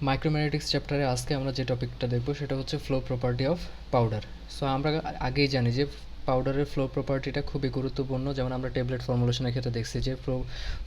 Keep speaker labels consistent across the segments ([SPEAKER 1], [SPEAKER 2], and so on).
[SPEAKER 1] মাইক্রোম্যাগনেটিক্স চ্যাপ্টারে আজকে আমরা যে টপিকটা দেখব সেটা হচ্ছে flow property of powder. So আমরা আগেই জানি যে পাউডারের ফ্লো প্রপার্টিটা খুবই গুরুত্বপূর্ণ। যেমন আমরা ট্যাবলেট ফর্মুলেশনের ক্ষেত্রে দেখছি যে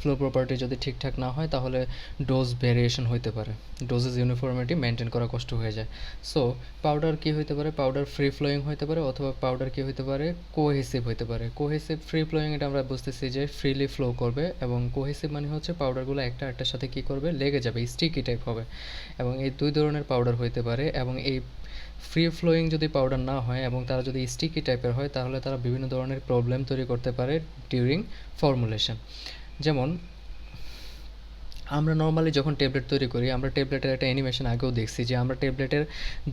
[SPEAKER 1] ফ্লো প্রপার্টি যদি ঠিকঠাক না হয় তাহলে ডোজ ভেরিয়েশন হইতে পারে, ডোজেস ইউনিফর্মিটি মেনটেন করা কষ্ট হয়ে যায়। সো পাউডার কী হইতে পারে? পাউডার ফ্রি ফ্লোয়িং হইতে পারে, অথবা পাউডার কী হইতে পারে? কোহেসিভ হইতে পারে। কোহেসিভ ফ্রি ফ্লোয়িং এটা আমরা বুঝতেছি যে ফ্রিলি ফ্লো করবে, এবং কোহেসিভ মানে হচ্ছে পাউডারগুলো একটা একটার সাথে কী করবে, লেগে যাবে, স্টিকি টাইপ হবে। এবং এই দুই ধরনের পাউডার হইতে পারে। এবং এই ফ্রি ফ্লোয়িং যদি পাউডার না হয় এবং তারা যদি স্টিকি টাইপের হয় তাহলে তারা বিভিন্ন ধরনের প্রবলেম তৈরি করতে পারে ডিউরিং ফর্মুলেশন। যেমন আমরা নর্মালি যখন ট্যাবলেট তৈরি করি, আমরা ট্যাবলেটের একটা অ্যানিমেশন আগেও দেখছি যে আমরা ট্যাবলেটের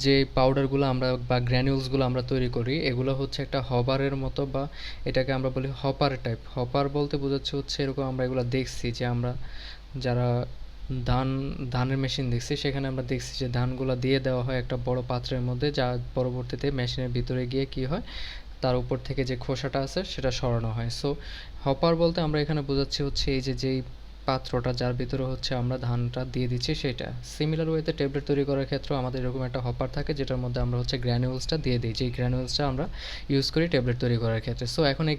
[SPEAKER 1] যে পাউডারগুলো আমরা বা গ্র্যানিউলসগুলো আমরা তৈরি করি এগুলো হচ্ছে একটা হবারের মতো, বা এটাকে আমরা বলি হপার টাইপ। হপার বলতে বোঝাচ্ছে হচ্ছে এরকম, আমরা এগুলো দেখছি যে আমরা যারা ধানের মেশিন দেখছি সেখানে আমরা দেখছি যে ধানগুলো দিয়ে দেওয়া হয় একটা বড় পাত্রের মধ্যে, যা পরবর্তীতে মেশিনের ভিতরে গিয়ে কি হয়, তার উপর থেকে যে খোসাটা আছে সেটা সরানো হয়। সো হপার বলতে আমরা এখানে বোঝাচ্ছি হচ্ছে এই যে যেই পাত্রটা যার ভিতরে হচ্ছে আমরা ধানটা দিয়ে দিচ্ছি সেটা। সিমিলার ওয়েতে ট্যাবলেট তৈরি করার ক্ষেত্রেও আমাদের এরকম একটা হপার থাকে যেটার মধ্যে আমরা হচ্ছে গ্র্যানিউলসটা দিয়ে দিই, যেই গ্র্যানিউলসটা আমরা ইউজ করি ট্যাবলেট তৈরি করার ক্ষেত্রে। সো এখন এই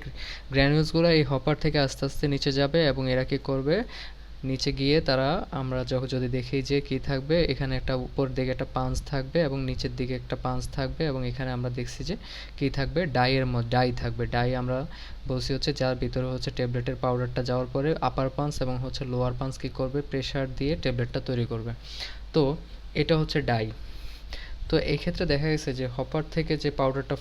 [SPEAKER 1] গ্র্যানিউলসগুলো এই হপার থেকে আস্তে আস্তে নিচে যাবে, এবং এরা কী করবে, নিচে গিয়ে তারা আমরা যদি দেখি যে কি থাকবে, এখানে একটা উপর দিকে একটা পাঞ্চ থাকবে এবং নিচের দিকে একটা পাঞ্চ থাকবে, এবং এখানে আমরা দেখছি যে কি থাকবে, ডাই থাকবে। ডাই আমরা বলছি হচ্ছে যার ভিতরে হচ্ছে ট্যাবলেটের পাউডারটা যাওয়ার পরে আপার পাঞ্চ এবং হচ্ছে লোয়ার পাঞ্চ কী করবে, প্রেশার দিয়ে ট্যাবলেটটা তৈরি করবে। তো এটা হচ্ছে ডাই। তো এই ক্ষেত্রে দেখা গেছে যে হপার থেকে যে পাউডারটা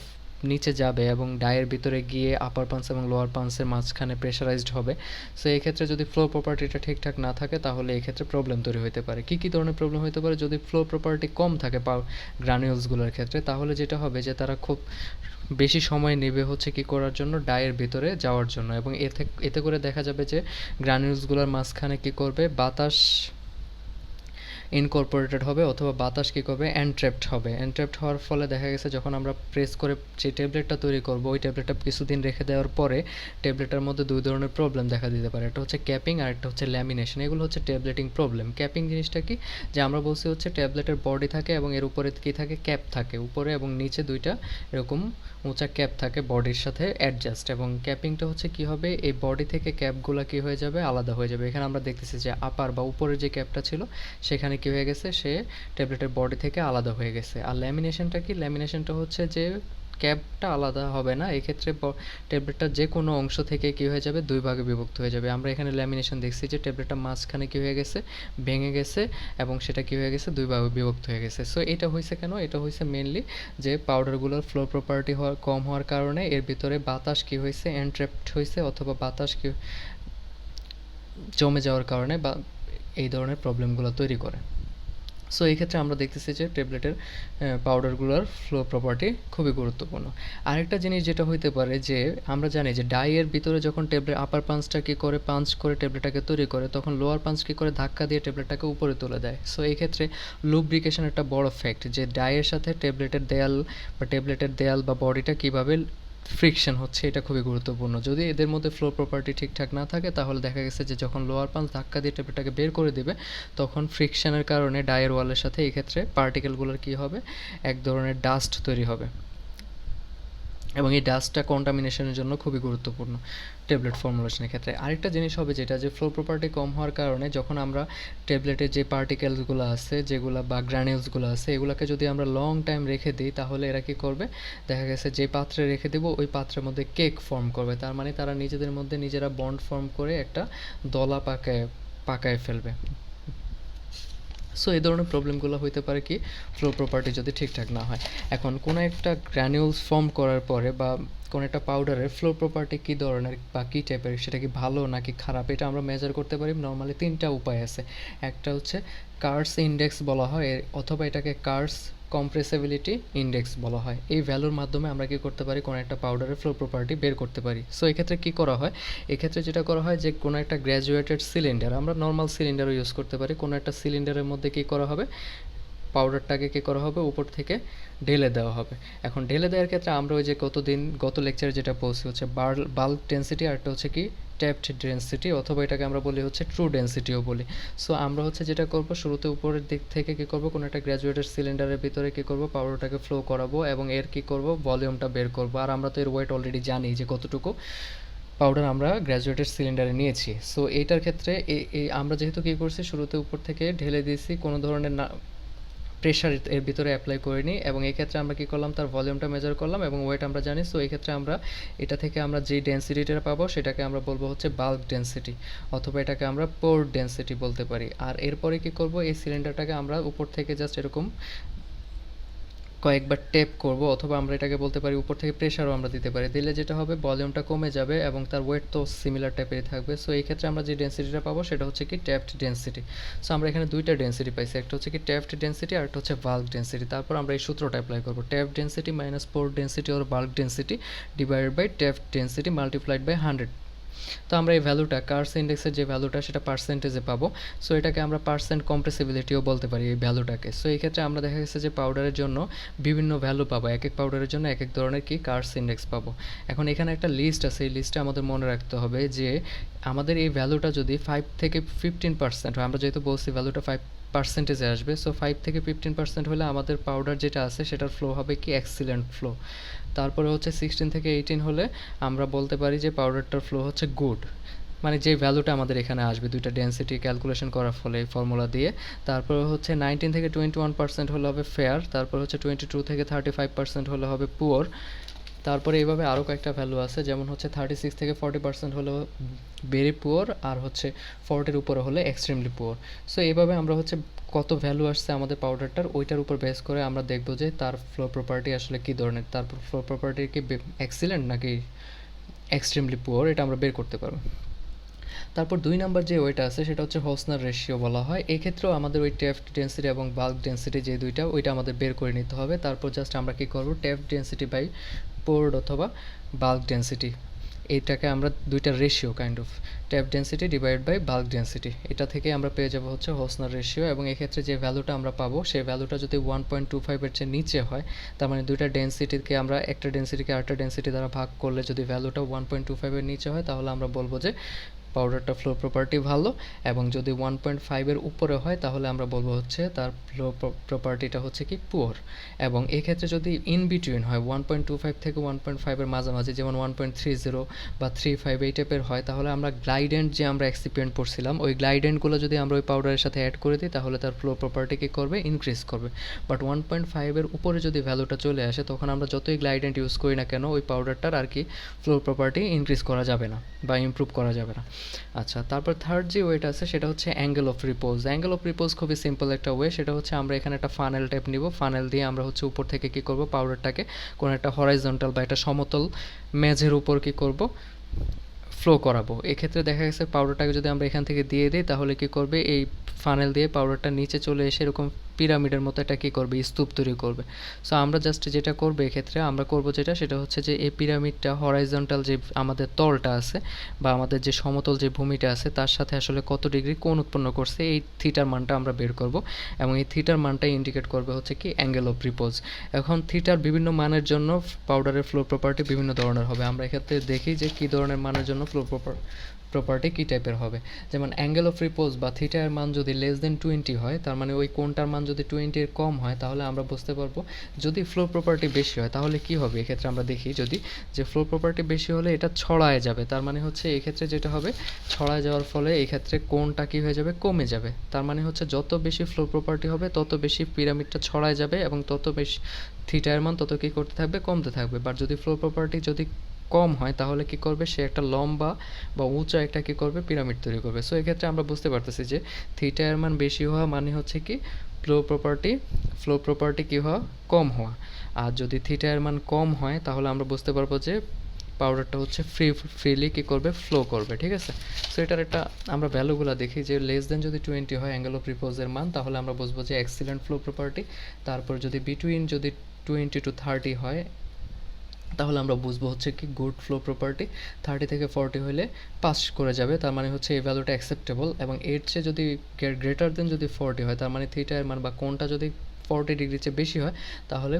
[SPEAKER 1] নিচে যাবে এবং ডায়ের ভিতরে গিয়ে আপার পাঞ্চ এবং লোয়ার পাঞ্চের মাঝখানে প্রেশারাইজড হবে। সো এই ক্ষেত্রে যদি ফ্লো প্রপার্টিটা ঠিকঠাক না থাকে তাহলে এই ক্ষেত্রে প্রবলেম তৈরি হতে পারে। কী কী ধরনের প্রবলেম হতে পারে? যদি ফ্লো প্রপার্টি কম থাকে গ্রানিউলসগুলোর ক্ষেত্রে, তাহলে যেটা হবে যে তারা খুব বেশি সময় নেবে হচ্ছে কি করার জন্য, ডায়ের ভিতরে যাওয়ার জন্য। এবং এতে করে দেখা যাবে যে গ্রানিউলসগুলোর মাঝখানে কী করবে, বাতাস ইনকর্পোরেটেড হবে, অথবা বাতাস কী করবে, এনট্র্যাপড হবে। এনট্র্যাপড হওয়ার ফলে দেখা গেছে যখন আমরা প্রেস করে যে ট্যাবলেটটা তৈরি করব, ওই ট্যাবলেটটা কিছুদিন রেখে দেওয়ার পরে ট্যাবলেটের মধ্যে দুই ধরনের প্রবলেম দেখা দিতে পারে। একটা হচ্ছে ক্যাপিং আর একটা হচ্ছে ল্যামিনেশন। এগুলো হচ্ছে ট্যাবলেটিং প্রবলেম। ক্যাপিং জিনিসটা কি, যে আমরা বলছি হচ্ছে ট্যাবলেটের বডি থাকে এবং এর উপরে কী থাকে, ক্যাপ থাকে, উপরে এবং নিচে দুইটা এরকম উঁচা ক্যাপ থাকে বডির সাথে অ্যাডজাস্ট। এবং ক্যাপিংটা হচ্ছে কি হবে, এই বডি থেকে ক্যাপগুলো কী হয়ে যাবে, আলাদা হয়ে যাবে। এখানে আমরা দেখতেছি যে আপার বা উপরের যে ক্যাপটা ছিল সেখানে কী হয়ে গেছে, সে ট্যাবলেটের বডি থেকে আলাদা হয়ে গেছে। আর ল্যামিনেশনটা কি, ল্যামিনেশনটা হচ্ছে যে ক্যাপটা আলাদা হবে না, এক্ষেত্রে ট্যাবলেটটার যে কোনো অংশ থেকে কী হয়ে যাবে, দুই ভাগে বিভক্ত হয়ে যাবে। আমরা এখানে ল্যামিনেশন দেখছি যে ট্যাবলেটটা মাঝখানে কী হয়ে গেছে, ভেঙে গেছে, এবং সেটা কী হয়ে গেছে, দুই ভাগে বিভক্ত হয়ে গেছে। সো এটা হয়েছে কেন? এটা হয়েছে মেনলি যে পাউডারগুলোর ফ্লো প্রপার্টি কম হওয়ার কারণে এর ভিতরে বাতাস কী হয়েছে, এনট্র্যাপড হয়েছে, অথবা বাতাস কি জমে যাওয়ার কারণে বা এই ধরনের প্রবলেমগুলো তৈরি করে। সো এই ক্ষেত্রে আমরা দেখতেছি যে ট্যাবলেটের পাউডারগুলোর ফ্লো প্রপার্টি খুবই গুরুত্বপূর্ণ। আরেকটা জিনিস যেটা হইতে পারে যে আমরা জানি যে ডাইয়ের ভিতরে যখন ট্যাবলেট আপার পাঞ্চটা কী করে, পাঞ্চ করে ট্যাবলেটটাকে তৈরি করে, তখন লোয়ার পাঞ্চ কী করে, ধাক্কা দিয়ে ট্যাবলেটটাকে উপরে তুলে দেয়। সো এই ক্ষেত্রে লুব্রিকেশন একটা বড় ফ্যাক্ট, যে ডাইয়ের সাথে ট্যাবলেটের দেয়াল বা বডিটা কীভাবে ফ্রিকশন হচ্ছে, এটা খুবই গুরুত্বপূর্ণ। যদি এদের মধ্যে ফ্লো প্রপার্টি ঠিকঠাক না থাকে তাহলে দেখা গেছে যে যখন লোয়ার পাঞ্চ ধাক্কা দিয়ে ট্যাবলেটটাকে বের করে দেবে, তখন ফ্রিকশনের কারণে ডায়ের ওয়ালের সাথে এই ক্ষেত্রে পার্টিকেলগুলোর কী হবে, এক ধরনের ডাস্ট তৈরি হবে, এবং এই ডাস্টটা কন্টামিনেশনের জন্য খুবই গুরুত্বপূর্ণ ট্যাবলেট ফর্মুলেশনের ক্ষেত্রে। আরেকটা জিনিস হবে যেটা, যে ফ্লো প্রপার্টি কম হওয়ার কারণে যখন আমরা ট্যাবলেটের যে পার্টিকেলসগুলো আছে, যেগুলো বা গ্রানিউলসগুলো আছে, এগুলোকে যদি আমরা লং টাইম রেখে দিই তাহলে এরা কী করবে, দেখা গেছে যে পাত্রে রেখে দেবো ওই পাত্রের মধ্যে কেক ফর্ম করবে। তার মানে তারা নিজেদের মধ্যে নিজেরা বন্ড ফর্ম করে একটা দলা পাকায় ফেলবে। সো এই ধরনের প্রবলেমগুলো হইতে পারে কি, ফ্লো প্রপার্টি যদি ঠিকঠাক না হয়। এখন কোনো একটা গ্র্যানিউলস ফর্ম করার পরে বা কোনো একটা পাউডারের ফ্লো প্রপার্টি কী ধরনের বা কী টাইপের, সেটা কি ভালো নাকি খারাপ, এটা আমরা মেজার করতে পারি নর্মালি তিনটা উপায় আছে। একটা হচ্ছে কার্স ইন্ডেক্স বলা হয়, অথবা এটাকে কার্স কম্প্রেসিবিলিটি ইন্ডেক্স বলা হয়। এই ভ্যালুর মাধ্যমে আমরা কী করতে পারি, কোনো একটা পাউডারের ফ্লো প্রপার্টি বের করতে পারি। সো এক্ষেত্রে কী করা হয়, এক্ষেত্রে যেটা করা হয় যে কোনো একটা গ্র্যাজুয়েটেড সিলিন্ডার, আমরা নর্মাল সিলিন্ডারও ইউজ করতে পারি, কোনো একটা সিলিন্ডারের মধ্যে কী করা হবে, পাউডারটাকে কী করা হবে, উপর থেকে ঢেলে দেওয়া হবে। এখন ঢেলে দেওয়ার ক্ষেত্রে আমরা ওই যে গত লেকচারে যেটা বলছি হচ্ছে বাল্ক ডেন্সিটি, আর একটা হচ্ছে কি ট্যাপড ডেন্সিটি, অথবা এটাকে আমরা বলি হচ্ছে ট্রু ডেন্সিটিও বলি। সো আমরা হচ্ছে যেটা করব, শুরুতে উপরের দিক থেকে কী করব, কোনো একটা গ্র্যাজুয়েটেড সিলিন্ডারের ভিতরে কী করব, পাউডারটাকে ফ্লো করাবো এবং এর কী করব, ভলিউমটা বের করব। আর আমরা তো এর ওয়েট অলরেডি জানি যে কতটুকু পাউডার আমরা গ্র্যাজুয়েটেড সিলিন্ডারে নিয়েছি। সো এইটার ক্ষেত্রে এই আমরা যেহেতু কী করছি, শুরুতে উপর থেকে ঢেলে দিয়েছি, কোনো ধরনের না প্রেশার এর ভিতরে অ্যাপ্লাই করিনি, এবং এই ক্ষেত্রে আমরা কী করলাম, তার ভলিউমটা মেজার করলাম এবং ওয়েট আমরা জানি। সো এই ক্ষেত্রে আমরা এটা থেকে আমরা যেই ডেন্সিটিটা পাবো সেটাকে আমরা বলবো হচ্ছে বাল্ক ডেন্সিটি, অথবা এটাকে আমরা পোর ডেন্সিটি বলতে পারি। আর এরপরে কী করব, এই সিলিন্ডারটাকে আমরা উপর থেকে জাস্ট এরকম কয়েকবার টেপ করব, অথবা আমরা এটাকে বলতে পারি উপর থেকে প্রেশারও আমরা দিতে পারি। দিলে যেটা হবে, ভলিউমটা কমে যাবে এবং তার ওয়েট তো সিমিলার টাইপেরই থাকবে। সো এই ক্ষেত্রে আমরা যে ডেন্সিটিটা পাবো সেটা হচ্ছে কি ট্যাপড ডেন্সিটি। সো আমরা এখানে দুইটা ডেন্সিটি পাইছি, একটা হচ্ছে কি ট্যাপড ডেন্সিটি আর একটা হচ্ছে বাল্ক ডেন্সিটি। তারপর আমরা এই সূত্রটা অ্যাপ্লাই করবো, tapped density minus pour density or bulk density divided by tapped density multiplied by 100। তো আমরা এই ভ্যালুটা, কার্স ইন্ডেক্সের যে ভ্যালুটা সেটা পার্সেন্টেজে পাবো। সো এটাকে আমরা পার্সেন্ট কম্প্রেসিবিলিটিও বলতে পারি এই ভ্যালুটাকে। সো এই ক্ষেত্রে আমরা দেখা গেছে যে পাউডারের জন্য বিভিন্ন ভ্যালু পাবো, এক এক পাউডারের জন্য এক এক ধরনের কি কার্স ইন্ডেক্স পাবো। এখন এখানে একটা লিস্ট আছে, এই লিস্টে আমাদের মনে রাখতে হবে যে আমাদের এই ভ্যালুটা যদি 5 থেকে 15% হয়, আমরা যেহেতু বলছি ভ্যালুটা 5% আসবে, সো 5 থেকে 15% হলে আমাদের পাউডার যেটা আছে সেটার ফ্লো হবে কি এক্সিলেন্ট ফ্লো। তারপরে হচ্ছে 16 থেকে 18 হলে আমরা বলতে পারি যে পাউডারটার ফ্লো হচ্ছে গুড, মানে যে ভ্যালুটা আমাদের এখানে আসবে দুইটা ডেন্সিটি ক্যালকুলেশন করার ফলে এই ফর্মুলা দিয়ে। তারপরে হচ্ছে 19 থেকে 21% হলে হবে ফেয়ার। তারপর হচ্ছে 22 থেকে 35% হলে হবে পুয়ার। তারপরে এইভাবে আরও কয়েকটা ভ্যালু আছে, যেমন হচ্ছে 36 থেকে 40% হলে ভেরি পুয়ার, আর হচ্ছে 40-এর উপরে হলে এক্সট্রিমলি পুয়ার। সো এইভাবে আমরা হচ্ছে কত ভ্যালু আসছে আমাদের পাউডারটার, ওইটার উপর বেস করে আমরা দেখব যে তার ফ্লো প্রপার্টি আসলে কী ধরনের, তার ফ্লো প্রপার্টি কি এক্সিলেন্ট নাকি এক্সট্রিমলি পুয়ার, এটা আমরা বের করতে পারবো। তারপর 2 নাম্বার যে ওইটা আছে সেটা হচ্ছে হোসনার রেশিও বলা হয়। এই ক্ষেত্রেও আমাদের ওই ট্যাপড ডেন্সিটি এবং বাল্ক ডেন্সিটি যে দুইটা, ওইটা আমাদের বের করে নিতে হবে। তারপর জাস্ট আমরা কী করবো, ট্যাপড ডেন্সিটি বাই পোর্ড অথবা বাল্ক ডেন্সিটি, এইটাকে আমরা দুইটা ratio kind of, tap density divide by bulk density, এটা থেকে আমরা পেয়ে যাবো হচ্ছে হোসনার রেশিও। এবং এক্ষেত্রে যে ভ্যালুটা আমরা পাবো সেই ভ্যালুটা যদি 1.25-এর চেয়ে নিচে হয়, তার মানে দুইটা ডেন্সিটিকে আমরা একটা ডেন্সিটিকে আরেকটা ডেন্সিটি দ্বারা ভাগ করলে যদি ভ্যালুটা 1.25-এর নিচে হয়, তাহলে আমরা বলবো যে পাউডারটা ফ্লো প্রপার্টি ভালো। এবং যদি 1.5-এর উপরে হয় তাহলে আমরা বলবো হচ্ছে তার ফ্লো প্রপার্টিটা হচ্ছে কি পুয়ার। এবং এক্ষেত্রে যদি ইন বিটুইন হয় 1.25 থেকে 1.5-এর মাঝামাঝি, যেমন 1.30 বা 35 এই টাইপের হয়, তাহলে আমরা গ্লাইডেন্ট যে আমরা এক্সিপিয়েন্ট পড়ছিলাম, ওই গ্লাইডেন্টগুলো যদি আমরা ওই পাউডারের সাথে অ্যাড করে দিই তাহলে তার ফ্লো প্রপার্টি কী করবে, ইনক্রিজ করবে। বাট 1.5-এর উপরে যদি ভ্যালুটা চলে আসে, তখন আমরা যতই গ্লাইডেন্ট ইউজ করি না কেন, ওই পাউডারটার আর কি ফ্লো প্রপার্টি ইনক্রিজ করা যাবে না বা ইমপ্রুভ করা যাবে না। আচ্ছা, তারপর থার্ড যে ওয়েটা আছে সেটা হচ্ছে অ্যাঙ্গেল অফ রিপোজ। অ্যাঙ্গেল অফ রিপোজ খুবই সিম্পল একটা ওয়ে, সেটা হচ্ছে আমরা এখানে একটা ফানেল টাইপ নিব, ফানেল দিয়ে আমরা হচ্ছে উপর থেকে কী করব, পাউডারটাকে কোনো একটা হরাইজন্টাল বা একটা সমতল মেঝের উপর কী করব, ফ্লো করাবো। এক্ষেত্রে দেখা গেছে পাউডারটাকে যদি আমরা এখান থেকে দিয়ে দিই তাহলে কী করবে, এই ফানেল দিয়ে পাউডারটা নিচে চলে এসে এরকম পিরামিডের মতো একটা কী করবে, স্তূপ তৈরি করবে। সো আমরা জাস্ট যেটা করবো এক্ষেত্রে আমরা করবো যেটা, সেটা হচ্ছে যে এই পিরামিডটা হরাইজন্টাল যে আমাদের তলটা আছে বা আমাদের যে সমতল যে ভূমিটা আছে তার সাথে আসলে কত ডিগ্রি কোণ উৎপন্ন করছে, এই থিটার মানটা আমরা বের করব। এবং এই থিটার মানটাই ইন্ডিকেট করবে হচ্ছে কি অ্যাঙ্গেল অফ রিপোজ। এখন থিটার বিভিন্ন মানের জন্য পাউডারের ফ্লো প্রপার্টি বিভিন্ন ধরনের হবে। আমরা এক্ষেত্রে দেখি যে কী ধরনের মানের জন্য ফ্লো প্রপার্টি কী টাইপের হবে। যেমন অ্যাঙ্গেল অফ রিপোজ বা থিটার মান যদি লেস দেন 20 হয়, তার মানে ওই কোণটার মান যদি 20-এর কম হয়, তাহলে আমরা বুঝতে পারবো। যদি ফ্লো প্রপার্টি বেশি হয় তাহলে কি হবে, এক্ষেত্রে আমরা দেখি যদি যে ফ্লো প্রপার্টি বেশি হলে এটা ছড়ায় যাবে, তার মানে হচ্ছে এক্ষেত্রে যেটা হবে, ছড়ায় যাওয়ার ফলে এক্ষেত্রে কোণটা কী হয়ে যাবে, কমে যাবে। তার মানে হচ্ছে যত বেশি ফ্লো প্রপার্টি হবে তত বেশি পিরামিডটা ছড়ায় যাবে এবং তত বেশি থিটার মান তত কী করতে থাকবে, কমতে থাকবে। বাট যদি ফ্লো প্রপার্টি যদি কম হয় তাহলে কি করবে, সে একটা লম্বা বা উঁচা একটা কী করবে, পিরামিড তৈরি করবে। সো এক্ষেত্রে আমরা বুঝতে পারতেছি যে থিটা এর মান বেশি হওয়া মানে হচ্ছে কি ফ্লো প্রপার্টি কী হওয়া, কম হওয়া। আর যদি থিটা এর মান কম হয় তাহলে আমরা বুঝতে পারবো যে পাউডারটা হচ্ছে ফ্রিলি কী করবে, ফ্লো করবে। ঠিক আছে, সো এটার একটা আমরা ভ্যালুগুলো দেখি যে লেস দেন যদি 20 হয় অ্যাঙ্গেল অফ রিপোজের মান, তাহলে আমরা বুঝবো যে এক্সিলেন্ট ফ্লো প্রপার্টি। তারপর যদি বিটুইন যদি 20 to 30 হয় তাহলে আমরা বুঝবো হচ্ছে কি গুড ফ্লো প্রপার্টি। 30 থেকে 40 হলে পাস করে যাবে, তার মানে হচ্ছে এই ভ্যালুটা অ্যাকসেপ্টেবল। এবং এর চেয়ে যদি গ্রেটার দেন যদি 40 হয়, তার মানে থিটা এর মান বা কোণটা যদি 40 ডিগ্রির চেয়ে বেশি হয়, তাহলে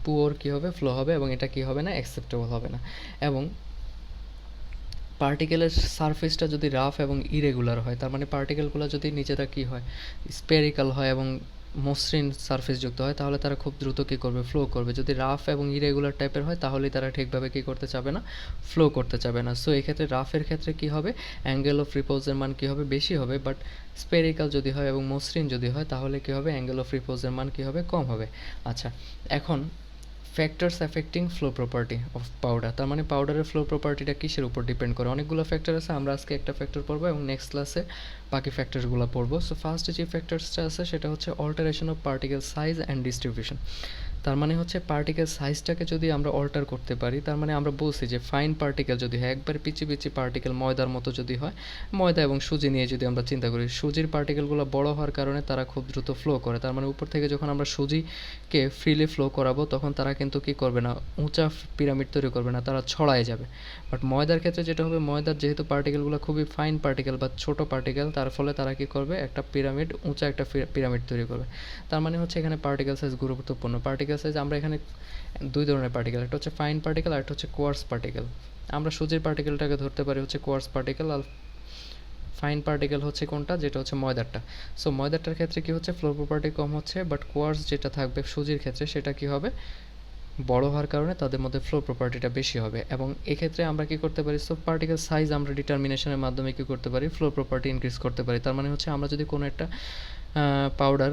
[SPEAKER 1] পুওর কী হবে, ফ্লো হবে এবং এটা কী হবে না, অ্যাকসেপ্টেবল হবে না। এবং পার্টিকেলের সারফেসটা যদি রাফ এবং ইরেগুলার হয়, তার মানে পার্টিকেলগুলো যদি নিজেরা কী হয়, স্পেরিক্যাল হয় এবং মসৃণ সারফেস যুক্ত হয়, তাহলে তারা খুব দ্রুত কী করবে, ফ্লো করবে। যদি রাফ এবং ইরেগুলার টাইপের হয় তাহলেই তারা ঠিকভাবে কী করতে চাবে না, ফ্লো করতে চাবে না। সো এক্ষেত্রে রাফের ক্ষেত্রে কী হবে, অ্যাঙ্গেল অফ রিপোজের মান কী হবে, বেশি হবে। বাট স্পেরিক্যাল যদি হয় এবং মসৃণ যদি হয় তাহলে কী হবে, অ্যাঙ্গেল অফ রিপোজের মান কী হবে, কম হবে। আচ্ছা, এখন factors affecting flow property of powder, তার মানে পাউডারের ফ্লো প্রপার্টিটা কিসের উপর ডিপেন্ড করে, অনেকগুলো ফ্যাক্টর আছে। আমরা আজকে একটা ফ্যাক্টর পড়বো এবং নেক্সট ক্লাসে বাকি ফ্যাক্টরসগুলো পড়বো। সো ফার্স্ট যে ফ্যাক্টরসটা আছে সেটা হচ্ছে alteration of particle size and distribution. তার মানে হচ্ছে পার্টিকেল সাইজটাকে যদি আমরা অল্টার করতে পারি, তার মানে আমরা বলছি যে ফাইন পার্টিকেল যদি হয়, একবার পিচি পিচি পার্টিকেল ময়দার মতো যদি হয়, ময়দা এবং সুজি নিয়ে যদি আমরা চিন্তা করি, সুজির পার্টিকেলগুলো বড় হওয়ার কারণে তারা খুব দ্রুত ফ্লো করে। তার মানে উপর থেকে যখন আমরা সুজিকে ফ্রিলি ফ্লো করাবো তখন তারা কিন্তু কী করবে না, উঁচা পিরামিড তৈরি করবে না, তারা ছড়ায় যাবে। বাট ময়দার ক্ষেত্রে যেটা হবে, ময়দার যেহেতু পার্টিকেলগুলো খুবই ফাইন পার্টিকেল বা ছোট পার্টিকেল, তার ফলে তারা কী করবে, একটা পিরামিড, উঁচা একটা পিরামিড তৈরি করবে। তার মানে হচ্ছে এখানে পার্টিকেল সাইজ গুরুত্বপূর্ণ। পার্টিকেল সাইজ আমরা এখানে দুই ধরনের পার্টিকেল, একটা হচ্ছে ফাইন পার্টিকেল আর একটা হচ্ছে কোয়ার্স পার্টিকেল। আমরা সুজির পার্টিকেলটাকে ধরতে পারি হচ্ছে কোয়ার্স পার্টিকেল, আর ফাইন পার্টিকেল হচ্ছে কোনটা, যেটা হচ্ছে ময়দারটা। সো ময়দারটার ক্ষেত্রে কি হচ্ছে, ফ্লো প্রপার্টি কম হচ্ছে, বাট কোয়ার্স যেটা থাকবে সুজির ক্ষেত্রে সেটা কি হবে, বড় হওয়ার কারণে তাদের মধ্যে ফ্লো প্রপার্টিটা বেশি হবে। এবং এক্ষেত্রে আমরা কি করতে পারি, সো পার্টিকেল সাইজ আমরা ডিটারমিনেশনের মাধ্যমে কি করতে পারি, ফ্লো প্রপার্টি ইনক্রিজ করতে পারি। তার মানে হচ্ছে আমরা যদি কোনো একটা পাউডার,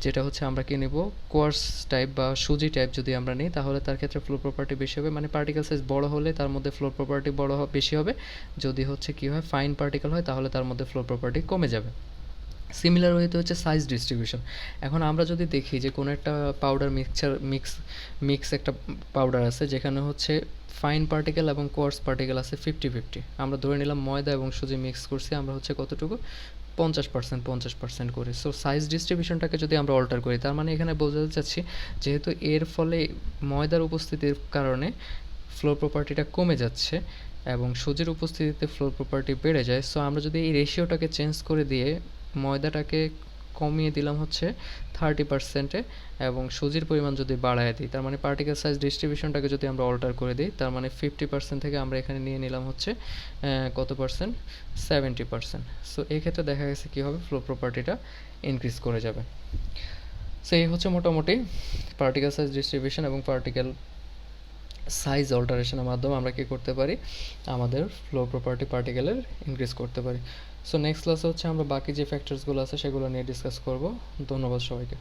[SPEAKER 1] যেটা হচ্ছে আমরা কি নেব, কোয়ার্স টাইপ বা সুজি টাইপ যদি আমরা নিই, তাহলে তার ক্ষেত্রে ফ্লো প্রপার্টি বেশি হবে। মানে পার্টিকেল সাইজ বড় হলে তার মধ্যে ফ্লো প্রপার্টি বেশি হবে। যদি হচ্ছে কি হয়, ফাইন পার্টিকেল হয় তাহলে তার মধ্যে ফ্লো প্রপার্টি কমে যাবে। সিমিলার ওয়েতে হচ্ছে সাইজ ডিস্ট্রিবিউশন। এখন আমরা যদি দেখি যে কোনো একটা পাউডার মিক্স একটা পাউডার আছে যেখানে হচ্ছে ফাইন পার্টিকেল এবং কোয়ার্স পার্টিকেল আছে 50-50, আমরা ধরে নিলাম ময়দা এবং সুজি মিক্স করছি, আমরা হচ্ছে কতটুকু, 50% করে। সো সাইজ ডিস্ট্রিবিউশনটাকে যদি আমরা অল্টার করি, তার মানে এখানে বোঝাতে চাচ্ছি যেহেতু এর ফলে ময়দার উপস্থিতির কারণে ফ্লো প্রপার্টিটা কমে যাচ্ছে এবং সুজির উপস্থিতিতে ফ্লো প্রপার্টি বেড়ে যায়। সো আমরা যদি এই রেশিওটাকে চেঞ্জ করে দিয়ে ময়দাটাকে কমিয়ে দিলাম হচ্ছে 30%-এ এবং সুজির পরিমাণ যদি বাড়ায় দিই, তার মানে পার্টিকেল সাইজ ডিস্ট্রিবিউশনটাকে যদি আমরা অল্টার করে দিই, তার মানে 50% থেকে আমরা এখানে নিয়ে নিলাম হচ্ছে কত পার্সেন্ট, 70%। সো এই ক্ষেত্রে দেখা গেছে কী হবে, ফ্লো প্রপার্টিটা ইনক্রিজ করে যাবে। সো এই হচ্ছে মোটামুটি পার্টিকেল সাইজ ডিস্ট্রিবিউশন এবং পার্টিকেল সাইজ অল্টারেশনের মাধ্যমে আমরা কী করতে পারি, আমাদের ফ্লো প্রপার্টি পার্টিকেলের ইনক্রিজ করতে পারি। সো নেক্সট ক্লাসে হচ্ছে আমরা বাকি যে ফ্যাক্টরসগুলো আছে সেগুলো নিয়ে ডিসকাস করব। ধন্যবাদ সবাইকে।